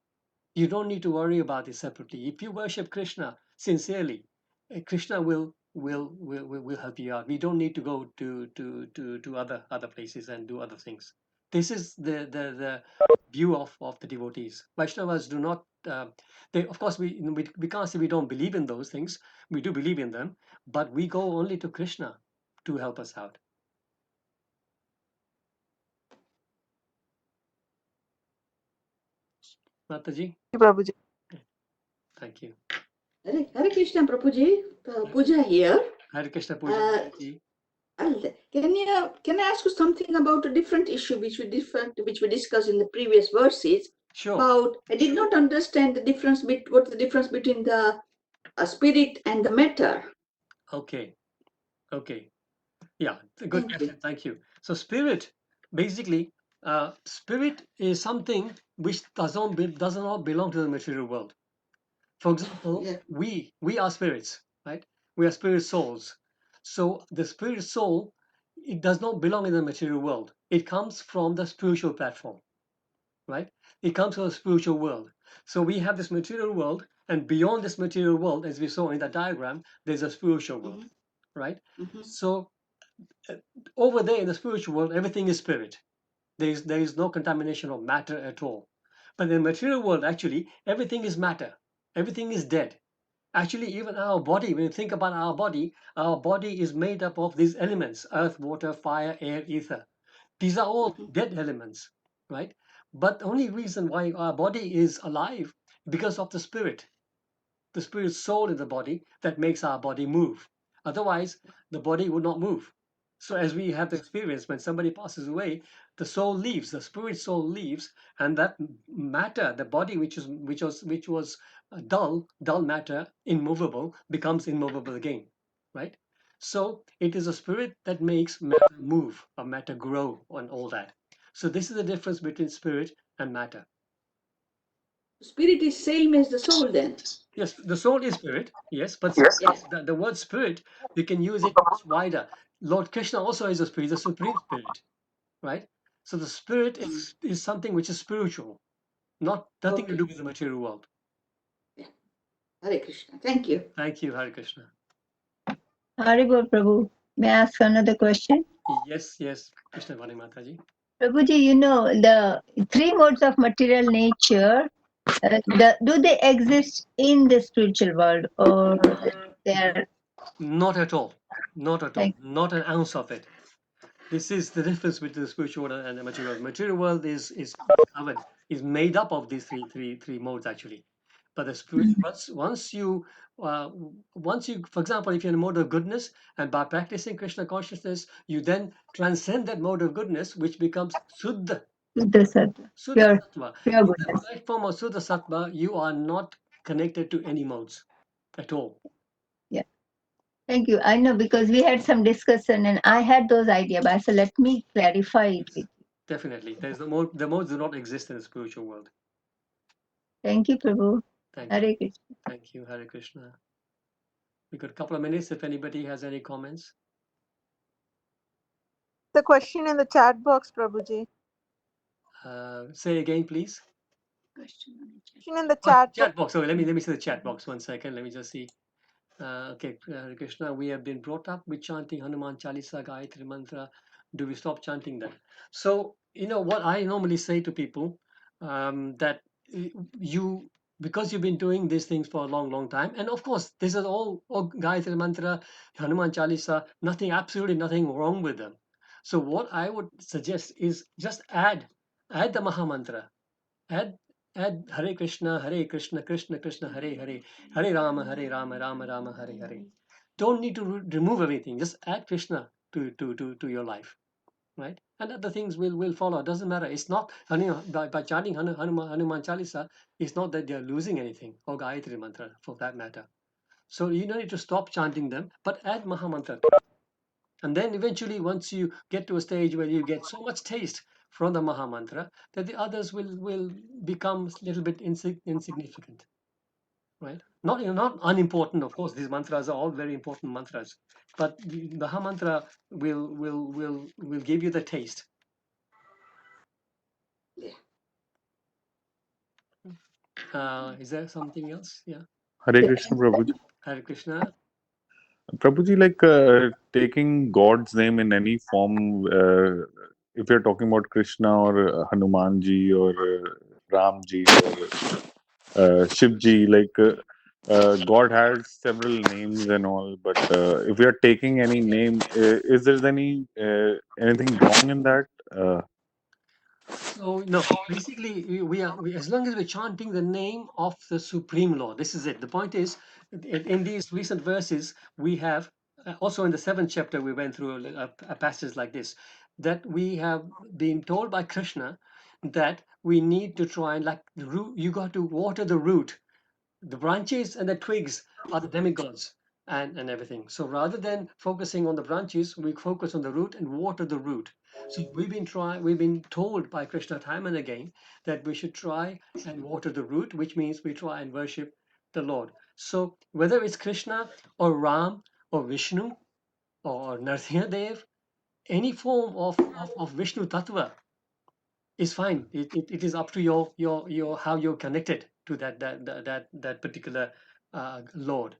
You don't need to worry about it separately. If you worship Krishna sincerely, Krishna will help you out. We don't need to go to other places and do other things. This is the view of the devotees. Vaishnavas do not. They, of course, we can't say we don't believe in those things. We do believe in them, but we go only to Krishna to help us out. Mataji, Prabhuji. thank you. Hare Krishna, Prabhuji. Puja here. Hare Krishna Puja. Can I ask you something about a different issue which we discussed in the previous verses? Sure. About I did not understand the difference what's the difference between the spirit and the matter. Okay. Yeah, it's a good question. Thank you. So spirit, basically, spirit is something which does not belong to the material world. For example, we are spirits, right? We are spirit souls. So the spirit soul, it does not belong in the material world. It comes from the spiritual platform, right? It comes from the spiritual world. So we have this material world, and beyond this material world, as we saw in the diagram, there's a spiritual world, right? So over there in the spiritual world, everything is spirit. There is no contamination of matter at all. But in the material world, actually, everything is matter. Everything is dead. Actually, even our body, when you think about our body is made up of these elements: earth, water, fire, air, ether. These are all dead elements, right? But the only reason why our body is alive because of the spirit soul in the body that makes our body move. Otherwise, the body would not move. So as we have the experience, when somebody passes away, the soul leaves, the spirit soul leaves, and that matter, the body which was dull matter, immovable, becomes immovable again, right? So it is a spirit that makes matter move or matter grow and all that. So this is the difference between spirit and matter. Spirit is same as the soul then. Yes, the soul is spirit. Yes, but the word spirit, you can use it much wider. Lord Krishna also is a spirit, the supreme spirit, right? So the spirit is something which is spiritual, nothing to do with the material world. Hare Krishna. Thank you. Thank you, Hare Krishna. Haribol Prabhu, may I ask another question? Yes, Krishna Vani Mataji. Prabhuji, you know, the three modes of material nature, do they exist in the spiritual world, or they are? Not at all. Not at all. Not an ounce of it. This is the difference between the spiritual world and the material world. Material world is covered, is made up of these three modes actually. But the spirit, once you, for example, if you're in a mode of goodness, and by practicing Krishna consciousness, you then transcend that mode of goodness, which becomes Suddha. Suddha Sattva. Suddha Sattva. Pure In goodness. the platform of Suddha Sattva, you are not connected to any modes at all. Yeah. Thank you. I know, because we had some discussion and I had those ideas, but so let me clarify it with you. Definitely. There's the modes do not exist in the spiritual world. Thank you, Prabhu. Thank Hare you. Krishna. Thank you, Hare Krishna. We got a couple of minutes if anybody has any comments. The question in the chat box, Prabhuji. Say again, please. Question in the chat Chat box. So let me see the chat box 1 second. Let me just see. Okay, Hare Krishna, we have been brought up with chanting Hanuman Chalisa, Gayatri Mantra. Do we stop chanting that? So, you know what I normally say to people, that you, because you've been doing these things for a long time, and of course, this is all Gayatri Mantra, Hanuman Chalisa, absolutely nothing wrong with them. So what I would suggest is just add the Mahamantra. Add Hare Krishna, Krishna Krishna, Hare Hare, Hare Rama, Rama Rama, Hare Hare. Don't need to remove everything. Just add Krishna to your life, right? And other things will follow. It doesn't matter. It's not by chanting Hanuman Chalisa. It's not that they're losing anything, or Gayatri Mantra for that matter. So you don't need to stop chanting them, but add Mahamantra. And then eventually, once you get to a stage where you get so much taste from the Mahamantra, that the others will become a little bit insignificant, right? Not unimportant, of course. These mantras are all very important mantras, but the Mahamantra will give you the taste. Is there something else? Yeah. Hare Krishna, Prabhuji. Hare Krishna. Prabhuji, like taking God's name in any form, if you're talking about Krishna or Hanumanji or Ramji or Shivji, like God has several names and all, but if you're taking any name, is there anything wrong in that? So no, basically we as long as we're chanting the name of the Supreme Lord, this is it. The point is, in these recent verses, we have also in the 7th chapter we went through a passage like this, that we have been told by Krishna that we need to try and like the root, you got to water the root. The branches and the twigs are the demigods and everything. So rather than focusing on the branches, we focus on the root and water the root. So we've been told by Krishna time and again that we should try and water the root, which means we try and worship the Lord. So whether it's Krishna or Ram or Vishnu or Narsingadev, any form of Vishnu Tattva is fine. It is up to your how you're connected to that particular Lord.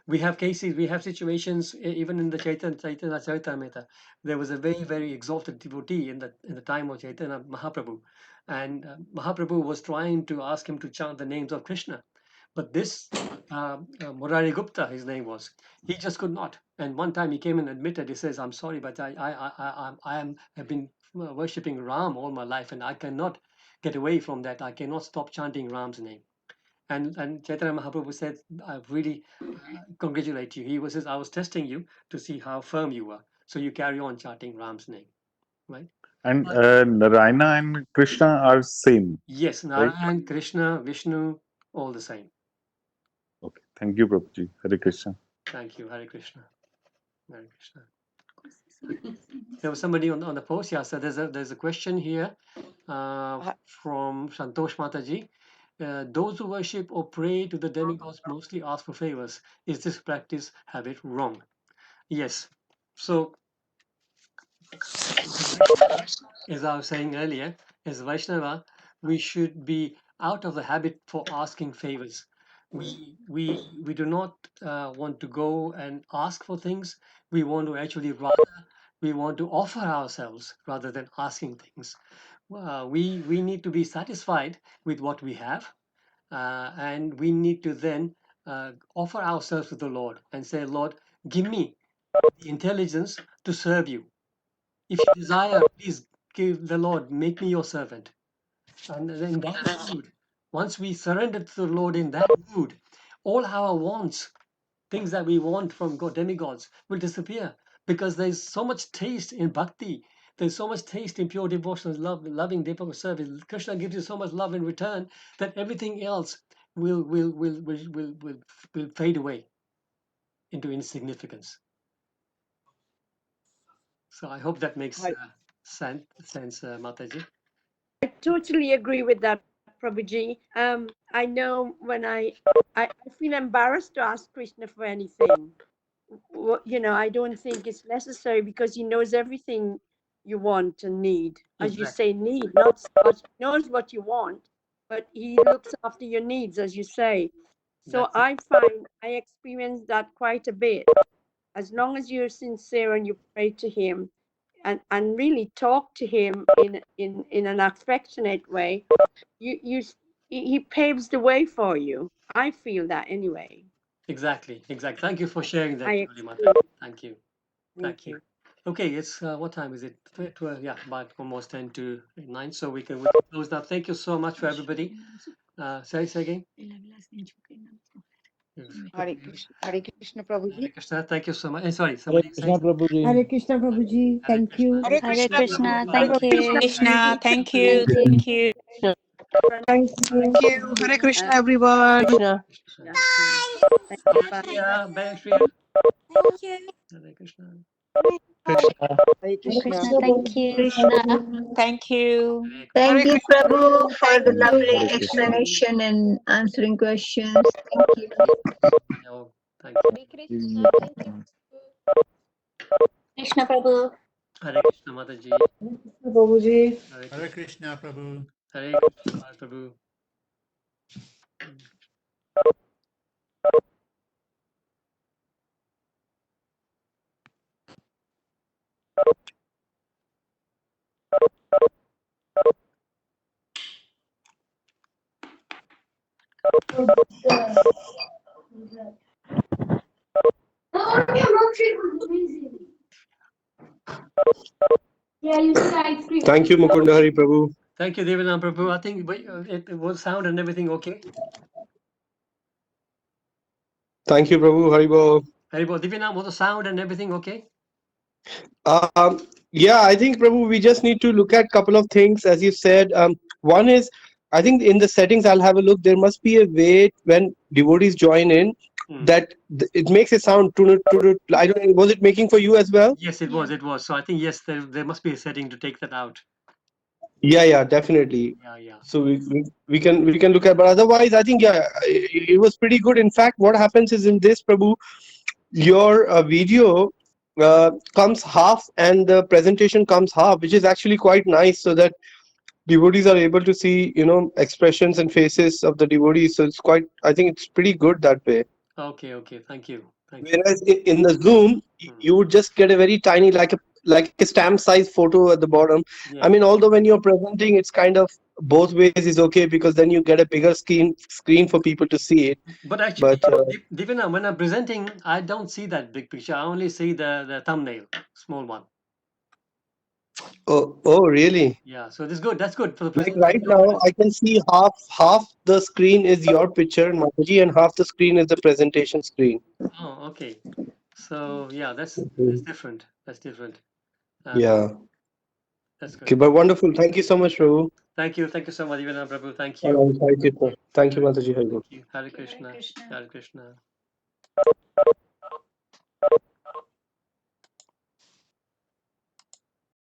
We have cases, we have situations, even in the Chaitanya Charitamrita. There was a very exalted devotee in the time of Chaitanya Mahaprabhu, and Mahaprabhu was trying to ask him to chant the names of Krishna, but this Murari Gupta, his name was, he just could not. And one time he came and admitted, he says, "I'm sorry, but have been worshipping Ram all my life, and I cannot get away from that. I cannot stop chanting Ram's name." And Chaitanya Mahaprabhu said, "I really congratulate you." He was says, "I was testing you to see how firm you were. So you carry on chanting Ram's name, right?" And Narayana and Krishna are same, Yes, right? Narayan, Krishna, Vishnu, all the same. Okay. Thank you, Prabhuji. Hare Krishna. Thank you. Hare Krishna. Hare Krishna. There was somebody on the post. Yeah, so there's a question here from Santosh Mataji. Those who worship or pray to the demigods mostly ask for favors. Is this practice habit wrong? Yes. So, as I was saying earlier, as Vaishnava, we should be out of the habit for asking favors. We do not want to go and ask for things. We want to actually we want to offer ourselves rather than asking things. We need to be satisfied with what we have, and we need to then offer ourselves to the Lord and say, "Lord, give me the intelligence to serve you. If you desire, please give the Lord, make me your servant." And in that mood, once we surrender to the Lord in that mood, all our wants, things that we want from God, demigods, will disappear, because there's so much taste in bhakti. There's so much taste in pure devotional love, loving devotional service. Krishna gives you so much love in return that everything else will fade away into insignificance. So I hope that makes sense, Mataji. I totally agree with that, Prabhuji. I know when I feel embarrassed to ask Krishna for anything. You know, I don't think it's necessary because he knows everything you want and need. As you say, need, not so much he knows what you want, but he looks after your needs, as you say. So I find I experience that quite a bit. As long as you're sincere and you pray to him and really talk to him in an affectionate way, he paves the way for you. I feel that anyway. Exactly. Thank you for sharing that, I Mataji. Thank you. Thank you. Okay, it's what time is it? 12, yeah, about almost 10 to 9. So we can close now. Thank you so much for everybody. Say again. Hare Krishna Prabhuji. Hare Krishna. Thank you so much. Sorry, Hare somebody Krishna say. Prabhuji. Hare Krishna Prabhuji. Hare Thank Krishna. you. Hare Hare Krishna. Krishna. Hare Thank you. Krishna. Thank you. Thank you. Thank Thank you. you. Hare Krishna, everyone. Krishna. Krishna. Thank you. Bye. Shriya, Bye, Shriya. Thank you. Hare Krishna. Krishna. Hare Hare Krishna. Krishna. Thank you. Thank you. Hare Krishna. Thank Hare you, Krishna. Prabhu, for the Thank you. lovely Hare Krishna. explanation and answering questions. Thank you. Oh, thank you. Krishna Prabhu. Hare Krishna Mataji. Prabhuji. Hare Hare Krishna. Krishna, Prabhu. Hare Krishna Prabhu. Thank you, Mukunda Hari Prabhu. Thank you, Devanam Prabhu. I think it was sound and everything okay. Thank you, Prabhu. Haribol. Haribol, Devanam, was the sound and everything okay? Yeah, I think, Prabhu, we just need to look at a couple of things, as you said. One is, I think in the settings, I'll have a look. There must be a way when devotees join in that it makes a sound. I don't know, was it making for you as well? Yes, it was. It was. So I think yes, there must be a setting to take that out. Yeah, definitely. Yeah. So we can look at, but otherwise, I think it was pretty good. In fact, what happens is in this, Prabhu, your video comes half and the presentation comes half, which is actually quite nice, so that devotees are able to see, expressions and faces of the devotees. So it's quite, I think it's pretty good that way. Okay. Thank you. Whereas in the Zoom, you would just get a very tiny, like a stamp size photo at the bottom. Yeah. I mean, although when you're presenting, it's kind of both ways is okay, because then you get a bigger screen for people to see it. But actually, Devanam, when I'm presenting, I don't see that big picture. I only see the thumbnail, small one. Oh, really? Yeah. So this is good. That's good for the Like presentation. right now, I can see half the screen is your picture, Mataji, and half the screen is the presentation screen. Oh, okay. So yeah, that's different. That's different. Yeah. That's good. Okay, but wonderful. Thank you so much, Prabhu. Thank you so much, Devanam Prabhu. Thank All you. right, thank you, sir. Thank you, Mataji. Hari Bol. Hare Krishna. Hare Krishna.